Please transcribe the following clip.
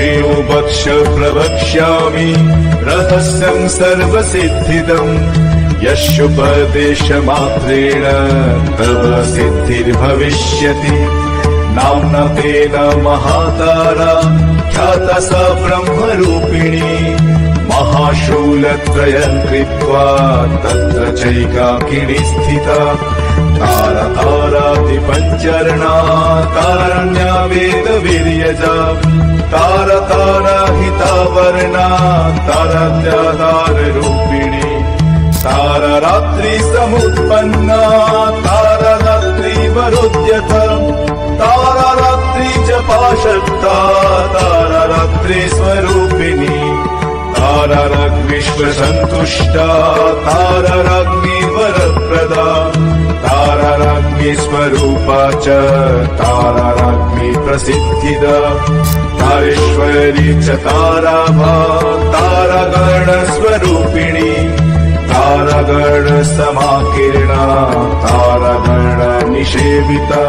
श्रेयोवक्ष प्रवक्ष्यामि रहस्यं सर्वसिद्धिदम् यस्योपदेशमात्रेण तव सिद्धिर्भविष्यति नाम्ना तेन महातारा ख्याता सा ब्रह्मरूपिणी महाशूलत्रयं कृत्वा तत्र चैकाकिनी स्थिता तारा तारादिपञ्चर्णा तारण्या वेदवीर्यजा तारा तारा हितावर्णा ताराद्या ताररूपिणी तारा रात्रि समुत्पन्ना तारा रात्रि वरोद्यत तारा रात्रि जपाशक्ता तारा रात्रि स्वरूपिणी तारा राग्विश्वसन्तुष्टा तारा राज्ञी वरप्रदा तारा राज्ञी स्वरूपा च तारा राज्ञी प्रसिद्धिदा तारेश्वरी च ताराभा तारा गणस्वरूपिणी तारा गण समाकीर्णा तारा गण निषेविता।